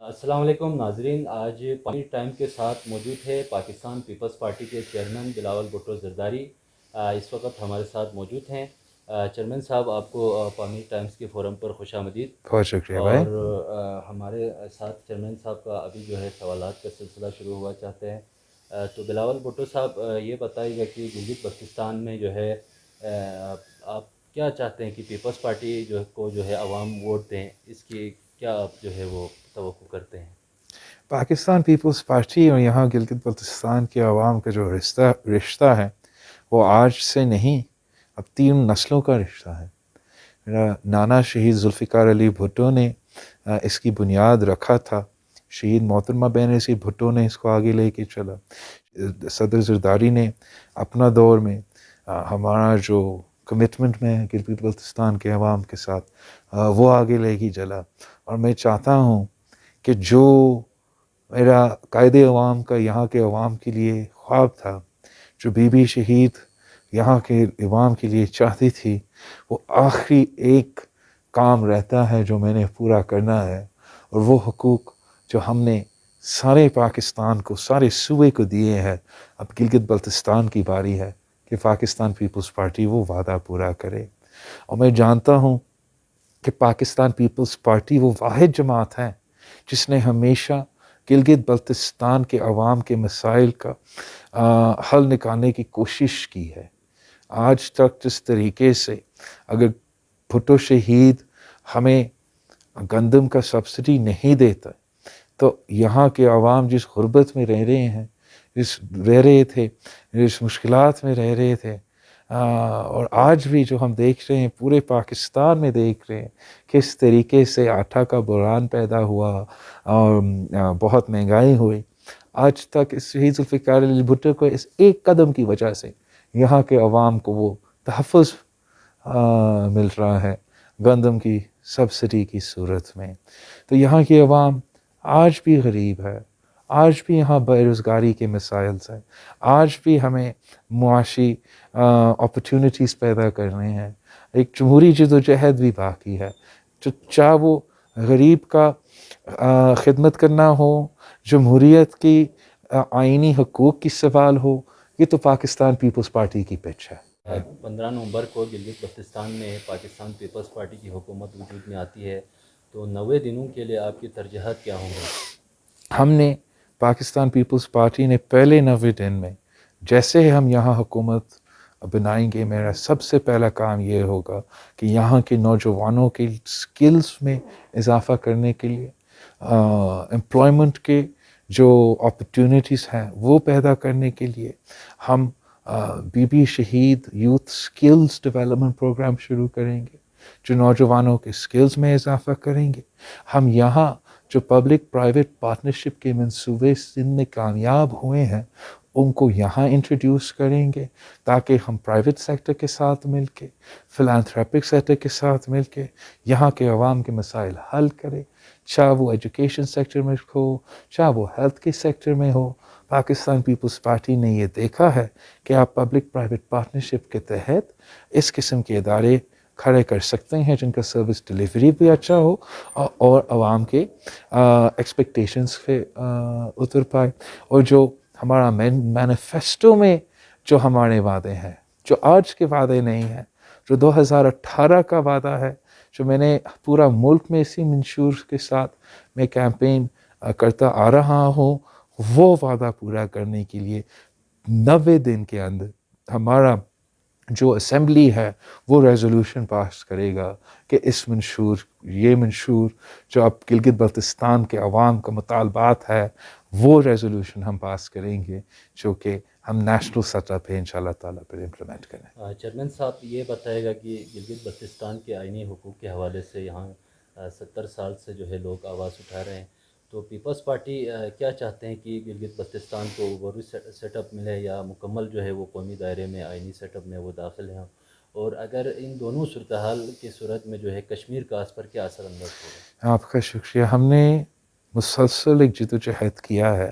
السلام علیکم ناظرین، آج پانی ٹائم کے ساتھ موجود ہے پاکستان پیپلز پارٹی کے چیئرمین بلاول بھٹو زرداری۔ اس وقت ہمارے ساتھ موجود ہیں۔ چیئرمین صاحب، آپ کو پانی ٹائمز کے فورم پر خوش آمدید۔ بہت شکریہ بھائی۔ اور ہمارے ساتھ چیئرمین صاحب کا ابھی جو ہے سوالات کا سلسلہ شروع ہوا چاہتے ہیں۔ تو بلاول بھٹو صاحب، یہ بتائیے گا کہ گلگت بلتستان میں جو ہے آپ کیا چاہتے ہیں کہ پیپلز پارٹی جو ہے عوام ووٹ دیں، اس کی کیا آپ جو ہے وہ توقع کرتے ہیں؟ پاکستان پیپلز پارٹی اور یہاں گلگت بلتستان کے عوام کا جو رشتہ ہے وہ آج سے نہیں، اب 3 نسلوں کا رشتہ ہے۔ میرا نانا شہید ذوالفقار علی بھٹو نے اس کی بنیاد رکھا تھا، شہید محترمہ بینظیر بھٹو نے اس کو آگے لے کے چلا، صدر زرداری نے اپنا دور میں ہمارا جو کمٹمنٹ میں گلگت بلتستان کے عوام کے ساتھ وہ آگے لے کے چلا۔ اور میں چاہتا ہوں کہ جو میرا قائد عوام کا یہاں کے عوام کے لیے خواب تھا، جو بی بی شہید یہاں کے عوام کے لیے چاہتی تھی، وہ آخری ایک کام رہتا ہے جو میں نے پورا کرنا ہے، اور وہ حقوق جو ہم نے سارے پاکستان کو، سارے صوبے کو دیے ہیں، اب گلگت بلتستان کی باری ہے کہ پاکستان پیپلز پارٹی وہ وعدہ پورا کرے۔ اور میں جانتا ہوں کہ پاکستان پیپلز پارٹی وہ واحد جماعت ہے جس نے ہمیشہ گلگت بلتستان کے عوام کے مسائل کا حل نکالنے کی کوشش کی ہے۔ آج تک جس طریقے سے اگر بھٹو شہید ہمیں گندم کا سبسڈی نہیں دیتا تو یہاں کے عوام جس غربت میں رہ رہے تھے، جس مشکلات میں رہ رہے تھے، اور آج بھی جو ہم دیکھ رہے ہیں، پورے پاکستان میں دیکھ رہے ہیں کس طریقے سے آٹا کا بحران پیدا ہوا اور بہت مہنگائی ہوئی۔ آج تک اس شہید ذوالفقار علی بھٹو کو اس ایک قدم کی وجہ سے یہاں کے عوام کو وہ تحفظ مل رہا ہے گندم کی سبسڈی کی صورت میں۔ تو یہاں کی عوام آج بھی غریب ہے، آج بھی یہاں بے روزگاری کے مسائل ہیں، آج بھی ہمیں معاشی اپرچونٹیز پیدا کرنے ہیں۔ ایک جمہوری جدوجہد بھی باقی ہے، چاہے وہ غریب کا خدمت کرنا ہو، جمہوریت کی آئینی حقوق کی سوال ہو، یہ تو پاکستان پیپلز پارٹی کی پچ ہے۔ 15 نومبر کو گلگت بلتستان میں پاکستان پیپلز پارٹی کی حکومت وجود میں آتی ہے، تو 90 دنوں کے لیے آپ کی ترجیحات کیا ہوں گے؟ ہم نے پاکستان پیپلز پارٹی نے پہلے 90 دن میں جیسے ہی ہم یہاں حکومت بنائیں گے، میرا سب سے پہلا کام یہ ہوگا کہ یہاں کے نوجوانوں کی سکلز میں اضافہ کرنے کے لیے، امپلائمنٹ کے جو اپرچونٹیز ہیں وہ پیدا کرنے کے لیے ہم بی بی شہید یوتھ سکلز ڈیولپمنٹ پروگرام شروع کریں گے، جو نوجوانوں کے سکلز میں اضافہ کریں گے۔ ہم یہاں جو پبلک پرائیویٹ پارٹنرشپ کے منصوبے جن میں کامیاب ہوئے ہیں ان کو یہاں انٹروڈیوس کریں گے، تاکہ ہم پرائیویٹ سیکٹر کے ساتھ مل کے، فلانتھراپک سیکٹر کے ساتھ مل کے یہاں کے عوام کے مسائل حل کریں، چاہے وہ ایجوکیشن سیکٹر میں ہو، چاہے وہ ہیلتھ کے سیکٹر میں ہو۔ پاکستان پیپلز پارٹی نے یہ دیکھا ہے کہ آپ پبلک پرائیویٹ پارٹنرشپ کے تحت اس قسم کے ادارے کھڑے کر سکتے ہیں جن کا سروس ڈیلیوری بھی اچھا ہو اور عوام کے ایکسپیکٹیشنز پہ اتر پائے۔ اور جو ہمارا مینیفیسٹو میں جو ہمارے وعدے ہیں، جو آج کے وعدے نہیں ہیں، جو 2018 کا وعدہ ہے، جو میں نے پورا ملک میں اسی منشور کے ساتھ میں کیمپین کرتا آ رہا ہوں، وہ وعدہ پورا کرنے کے لیے 90 دن کے اندر ہمارا جو اسمبلی ہے وہ ریزولوشن پاس کرے گا کہ یہ منشور جو اب گلگت بلتستان کے عوام کا مطالبات ہے وہ ریزولوشن ہم پاس کریں گے، جو کہ ہم نیشنل سطح پہ انشاءاللہ تعالیٰ پر امپلیمنٹ کریں۔ چیئرمین صاحب، یہ بتائے گا کہ گلگت بلتستان کے آئینی حقوق کے حوالے سے یہاں 70 سال سے جو ہے لوگ آواز اٹھا رہے ہیں، تو پیپلز پارٹی کیا چاہتے ہیں کہ گلگت بلتستان کو عبوری سیٹ اپ ملے یا مکمل جو ہے وہ قومی دائرے میں آئینی سیٹ اپ میں وہ داخل ہیں؟ اور اگر ان دونوں صورتحال کی صورت میں جو ہے کشمیر کا اس پر کیا اثر انداز ہوگا؟ آپ کا شکریہ۔ ہم نے مسلسل ایک جدوجہد کیا ہے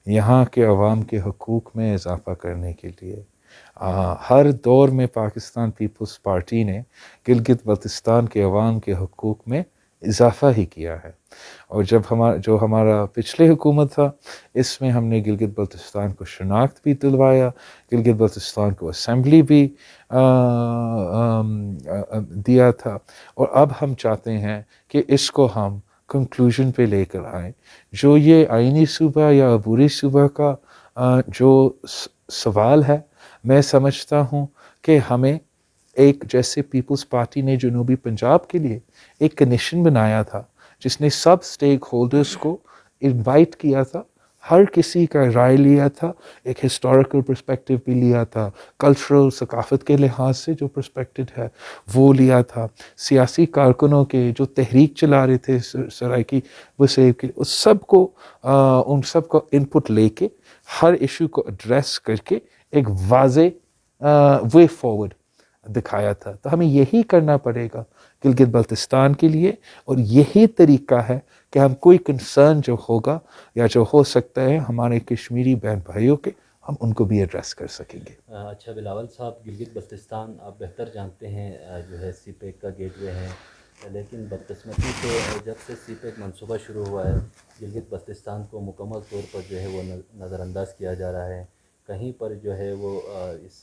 یہاں کے عوام کے حقوق میں اضافہ کرنے کے لیے۔ ہر دور میں پاکستان پیپلز پارٹی نے گلگت بلتستان کے عوام کے حقوق میں اضافہ ہی کیا ہے. اور جب ہمارا پچھلے حکومت تھا اس میں ہم نے گلگت بلتستان کو شناخت بھی دلوایا, گلگت بلتستان کو اسمبلی بھی دیا تھا, اور اب ہم چاہتے ہیں کہ اس کو ہم کنکلوژن پہ لے کر آئیں. جو یہ آئینی صوبہ یا عبوری صوبہ کا جو سوال ہے, میں سمجھتا ہوں کہ ہمیں ایک, جیسے پیپلز پارٹی نے جنوبی پنجاب کے لیے ایک کمیشن بنایا تھا جس نے سب سٹیک ہولڈرز کو انوائٹ کیا تھا, ہر کسی کا رائے لیا تھا, ایک ہسٹوریکل پرسپیکٹیو بھی لیا تھا, کلچرل ثقافت کے لحاظ سے جو پرسپیکٹیو ہے وہ لیا تھا, سیاسی کارکنوں کے جو تحریک چلا رہے تھے سرائیکی وسیب کے, اس سب کو ان سب کو انپٹ لے کے ہر ایشو کو ایڈریس کر کے ایک واضح وے فارورڈ دکھایا تھا. تو ہمیں یہی کرنا پڑے گا گلگت بلتستان کے لیے, اور یہی طریقہ ہے کہ ہم کوئی کنسرن جو ہوگا یا جو ہو سکتا ہے ہمارے کشمیری بہن بھائیوں کے, ہم ان کو بھی ایڈریس کر سکیں گے. اچھا بلاول صاحب, گلگت بلتستان آپ بہتر جانتے ہیں جو ہے سی پیک کا گیٹ وے ہے, لیکن بدقسمتی سے جب سے سی پیک منصوبہ شروع ہوا ہے گلگت بلتستان کو مکمل طور پر جو ہے وہ نظر انداز کیا جا رہا ہے. کہیں پر جو ہے وہ اس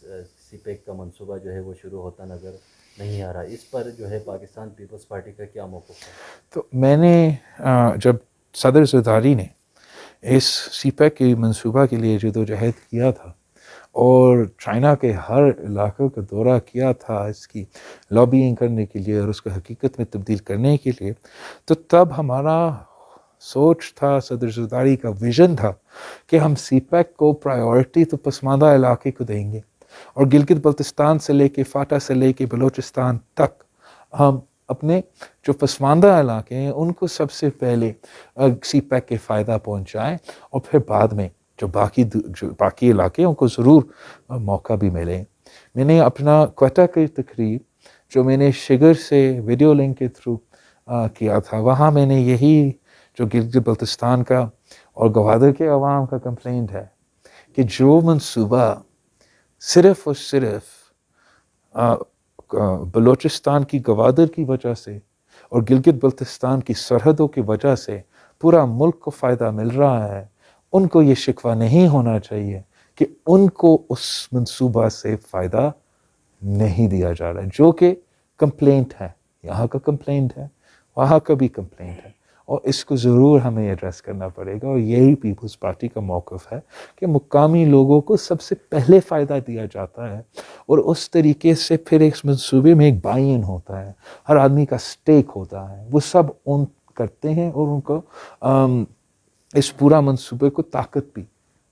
سی پیک کا منصوبہ جو ہے وہ شروع ہوتا نظر نہیں آ رہا. اس پر جو ہے پاکستان پیپلز پارٹی کا کیا موقف ہے؟ تو میں نے جب صدر زرداری نے اس سی پیک کے منصوبہ کے لیے جدوجہد کیا تھا اور چائنا کے ہر علاقوں کا دورہ کیا تھا اس کی لابینگ کرنے کے لیے اور اس کو حقیقت میں تبدیل کرنے کے لیے, تو تب ہمارا سوچ تھا, صدر زرداری کا ویژن تھا کہ ہم سی پیک کو پرائیورٹی تو پسماندہ علاقے کو دیں گے, اور گلگت بلتستان سے لے کے فاٹا سے لے کے بلوچستان تک ہم اپنے جو پسماندہ علاقے ہیں ان کو سب سے پہلے سی پیک کے فائدہ پہنچائیں, اور پھر بعد میں جو باقی علاقے ان کو ضرور موقع بھی ملے. میں نے اپنا کوئٹہ کی تقریب جو میں نے شگر سے ویڈیو لنک کے تھرو کیا تھا, وہاں میں نے یہی جو گلگت بلتستان کا اور گوادر کے عوام کا کمپلینٹ ہے کہ جو منصوبہ صرف اور صرف بلوچستان کی گوادر کی وجہ سے اور گلگت بلتستان کی سرحدوں کی وجہ سے پورا ملک کو فائدہ مل رہا ہے, ان کو یہ شکوہ نہیں ہونا چاہیے کہ ان کو اس منصوبہ سے فائدہ نہیں دیا جا رہا ہے, جو کہ کمپلینٹ ہے, یہاں کا کمپلینٹ ہے, وہاں کا بھی کمپلینٹ ہے, اور اس کو ضرور ہمیں ایڈریس کرنا پڑے گا. اور یہی پیپلز پارٹی کا موقف ہے کہ مقامی لوگوں کو سب سے پہلے فائدہ دیا جاتا ہے, اور اس طریقے سے پھر ایک منصوبے میں ایک بائی ان ہوتا ہے, ہر آدمی کا سٹیک ہوتا ہے, وہ سب اون کرتے ہیں اور ان کو اس پورا منصوبے کو طاقت بھی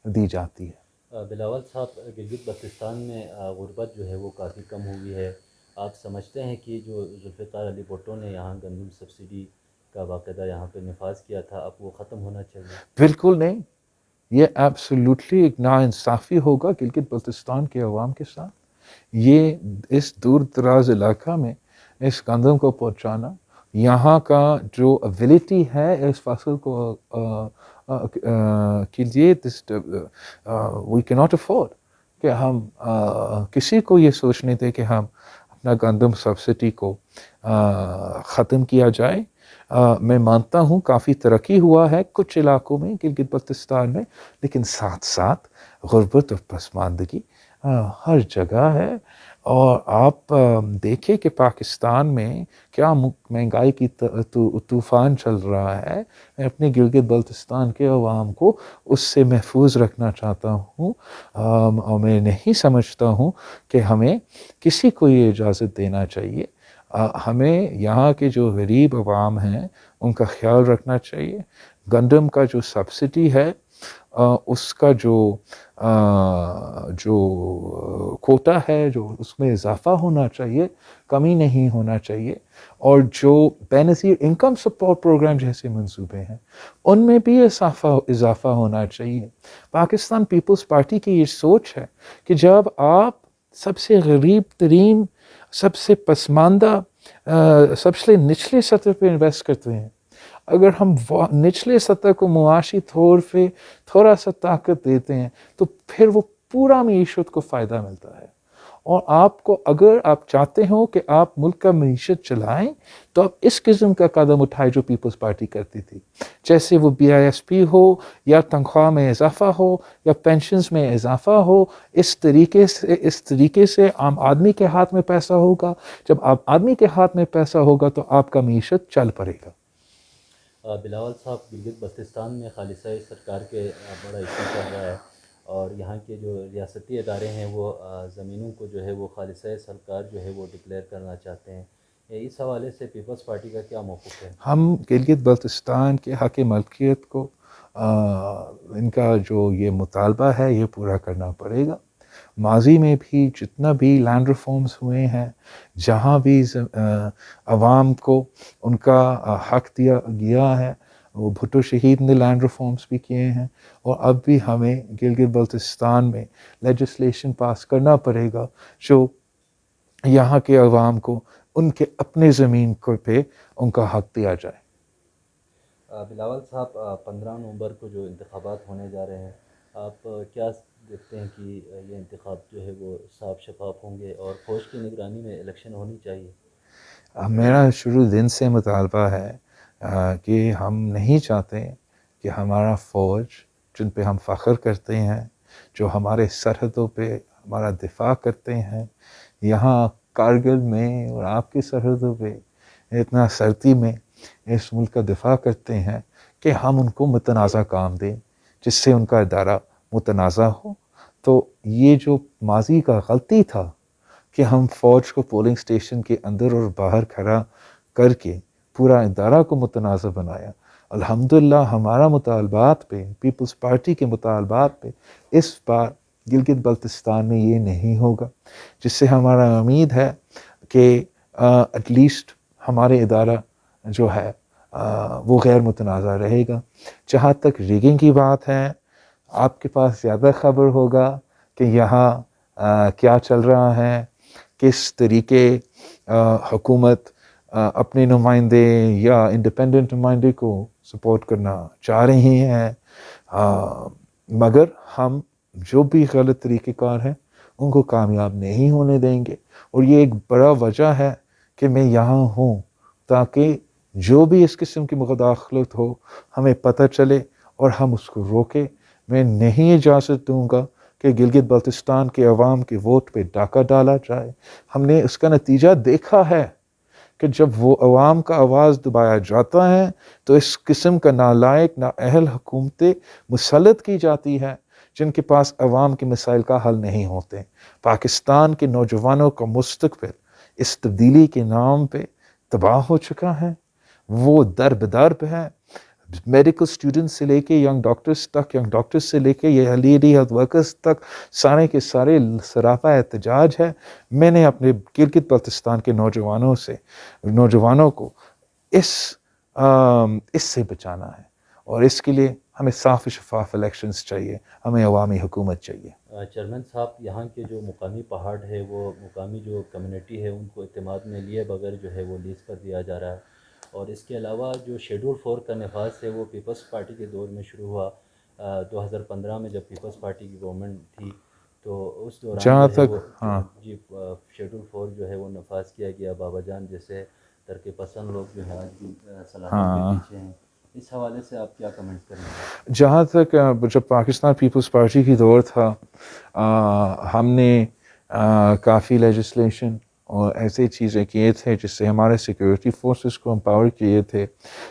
دی جاتی ہے. بلاول صاحب, گلگت بلتستان میں غربت جو ہے وہ کافی کم ہوئی ہے. آپ سمجھتے ہیں کہ جو ذوالفقار علی بھٹو نے یہاں گندم سبسڈی کا باقاعدہ یہاں پہ نفاذ کیا تھا, اب وہ ختم ہونا چاہیے؟ بالکل نہیں, یہ ایبسولوٹلی ایک ناانصافی ہوگا گلگت بلتستان کے عوام کے ساتھ. یہ اس دور دراز علاقہ میں اس گندم کو پہنچانا, یہاں کا جو ایبلٹی ہے اس فصل کو کے لیے وی کی ناٹ افورڈ کہ ہم کسی کو یہ سوچنے دیں کہ ہم اپنا گندم سبسڈی کو ختم کیا جائے. میں مانتا ہوں کافی ترقی ہوا ہے کچھ علاقوں میں گلگت بلتستان میں, لیکن ساتھ ساتھ غربت اور پسماندگی ہر جگہ ہے. اور آپ دیکھیں کہ پاکستان میں کیا مہنگائی کی طوفان چل رہا ہے. میں اپنے گلگت بلتستان کے عوام کو اس سے محفوظ رکھنا چاہتا ہوں, اور میں نہیں سمجھتا ہوں کہ ہمیں کسی کو یہ اجازت دینا چاہیے. ہمیں یہاں کے جو غریب عوام ہیں ان کا خیال رکھنا چاہیے. گندم کا جو سبسڈی ہے اس کا جو کوٹا ہے جو اس میں اضافہ ہونا چاہیے, کمی نہیں ہونا چاہیے. اور جو بے نظیر انکم سپورٹ پروگرام جیسے منصوبے ہیں ان میں بھی اضافہ ہونا چاہیے. پاکستان پیپلز پارٹی کی یہ سوچ ہے کہ جب آپ سب سے غریب ترین, سب سے پسماندہ, سب سے نچلے سطح پہ انویسٹ کرتے ہیں, اگر ہم نچلے سطح کو معاشی طور پہ تھوڑا سا طاقت دیتے ہیں تو پھر وہ پورا معیشت کو فائدہ ملتا ہے. اور آپ کو اگر آپ چاہتے ہو کہ آپ ملک کا معیشت چلائیں تو آپ اس قسم کا قدم اٹھائے جو پیپلز پارٹی کرتی تھی، جیسے وہ BISP ہو یا تنخواہ میں اضافہ ہو یا پینشنز میں اضافہ ہو. اس طریقے سے عام آدمی کے ہاتھ میں پیسہ ہوگا. جب عام آدمی کے ہاتھ میں پیسہ ہوگا تو آپ کا معیشت چل پڑے گا. بلاول صاحب، گلگت بلتستان میں خالصہ سرکار کے بڑا ایشو چل رہا ہے، اور یہاں کے جو ریاستی ادارے ہیں وہ زمینوں کو جو ہے وہ خالصہ سرکار جو ہے وہ ڈکلیئر کرنا چاہتے ہیں. اس حوالے سے پیپلز پارٹی کا کیا موقف ہے؟ ہم گلگت بلتستان کے حق ملکیت کو ان کا جو یہ مطالبہ ہے یہ پورا کرنا پڑے گا. ماضی میں بھی جتنا بھی لینڈ ریفارمز ہوئے ہیں، جہاں بھی عوام کو ان کا حق دیا گیا ہے، وہ بھٹو شہید نے لینڈ ریفارمز بھی کیے ہیں، اور اب بھی ہمیں گلگت بلتستان میں لیجسلیشن پاس کرنا پڑے گا جو یہاں کے عوام کو ان کے اپنے زمین کو پہ ان کا حق دیا جائے. بلاول صاحب، 15 نومبر کو جو انتخابات ہونے جا رہے ہیں، آپ کیا دیکھتے ہیں کہ یہ انتخاب جو ہے وہ صاف شفاف ہوں گے اور فوج کی نگرانی میں الیکشن ہونی چاہیے؟ میرا شروع دن سے مطالبہ ہے کہ ہم نہیں چاہتے کہ ہمارا فوج جن پہ ہم فخر کرتے ہیں، جو ہمارے سرحدوں پہ ہمارا دفاع کرتے ہیں، یہاں کارگل میں اور آپ کی سرحدوں پہ اتنا سردی میں اس ملک کا دفاع کرتے ہیں، کہ ہم ان کو متنازع کام دیں جس سے ان کا ادارہ متنازع ہو. تو یہ جو ماضی کا غلطی تھا کہ ہم فوج کو پولنگ سٹیشن کے اندر اور باہر کھڑا کر کے پورا ادارہ کو متنازع بنایا، الحمدللہ ہمارا مطالبات پہ، پیپلز پارٹی کے مطالبات پہ اس بار گلگت بلتستان میں یہ نہیں ہوگا، جس سے ہمارا امید ہے کہ ایٹ لیسٹ ہمارے ادارہ جو ہے وہ غیر متنازع رہے گا. جہاں تک ریگنگ کی بات ہے، آپ کے پاس زیادہ خبر ہوگا کہ یہاں کیا چل رہا ہے، کس طریقے حکومت اپنے نمائندے یا انڈیپینڈنٹ نمائندے کو سپورٹ کرنا چاہ رہی ہیں، مگر ہم جو بھی غلط طریقہ کار ہیں ان کو کامیاب نہیں ہونے دیں گے. اور یہ ایک بڑا وجہ ہے کہ میں یہاں ہوں، تاکہ جو بھی اس قسم کی مداخلت ہو ہمیں پتہ چلے اور ہم اس کو روکیں. میں نہیں اجازت دوں گا کہ گلگت بلتستان کے عوام کے ووٹ پہ ڈاکہ ڈالا جائے. ہم نے اس کا نتیجہ دیکھا ہے کہ جب وہ عوام کا آواز دبایا جاتا ہے تو اس قسم کا نالائق نااہل حکومتیں مسلط کی جاتی ہے جن کے پاس عوام کے مسائل کا حل نہیں ہوتے. پاکستان کے نوجوانوں کا مستقبل اس تبدیلی کے نام پہ تباہ ہو چکا ہے، وہ درب ہے. میڈیکل اسٹوڈنٹس سے لے کے ینگ ڈاکٹرز سے لے کے یہ لیڈی ہیلتھ ورکرز تک سارے کے سارے سراپا احتجاج ہے. میں نے اپنے گلگت بلتستان کے نوجوانوں کو اس سے بچانا ہے، اور اس کے لیے ہمیں صاف شفاف الیکشنز چاہیے، ہمیں عوامی حکومت چاہیے. چیئرمین صاحب، یہاں کے جو مقامی پہاڑ ہے، وہ مقامی جو کمیونٹی ہے ان کو اعتماد میں لیے بغیر جو ہے وہ لیز پر دیا جا رہا ہے، اور اس کے علاوہ جو شیڈول 4 کا نفاذ ہے وہ پیپلز پارٹی کے دور میں شروع ہوا. 2015 میں جب پیپلز پارٹی کی گورنمنٹ تھی تو اس دوران جہاں جو ہے تک وہ جی شیڈول 4 جو ہے وہ نفاذ کیا گیا. بابا جان جیسے ترقی پسند لوگ جو ہیں آج بھی صلاحیت کے پیچھے ہیں. اس حوالے سے آپ کیا کمنٹ کریں گے؟ جہاں تک جب پاکستان پیپلز پارٹی کی دور تھا، ہم نے کافی لیجسلیشن اور ایسے چیزیں کیے تھے جس سے ہمارے سیکیورٹی فورسز کو امپاور کیے تھے،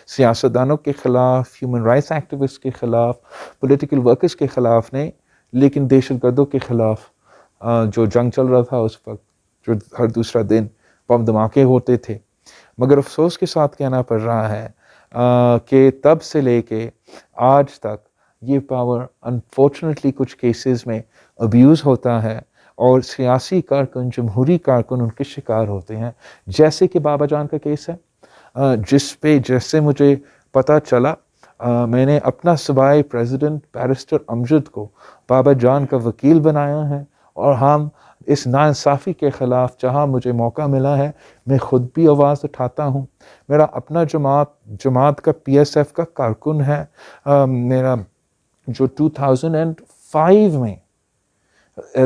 سیاستدانوں کے خلاف، ہیومن رائٹس ایکٹیوسٹ کے خلاف، پولیٹیکل ورکرز کے خلاف نہیں، لیکن دہشت گردوں کے خلاف جو جنگ چل رہا تھا اس وقت، جو ہر دوسرا دن بم دھماکے ہوتے تھے. مگر افسوس کے ساتھ کہنا پڑ رہا ہے کہ تب سے لے کے آج تک یہ پاور انفارچونیٹلی کچھ کیسز میں ابیوز ہوتا ہے، اور سیاسی کارکن، جمہوری کارکن ان کے شکار ہوتے ہیں. جیسے کہ بابا جان کا کیس ہے، جیسے مجھے پتہ چلا، میں نے اپنا صوبائی پریزیڈنٹ بیرسٹر امجد کو بابا جان کا وکیل بنایا ہے، اور ہم اس ناانصافی کے خلاف جہاں مجھے موقع ملا ہے میں خود بھی آواز اٹھاتا ہوں. میرا اپنا جماعت کا PSF کا کارکن ہے، میرا جو 2005 میں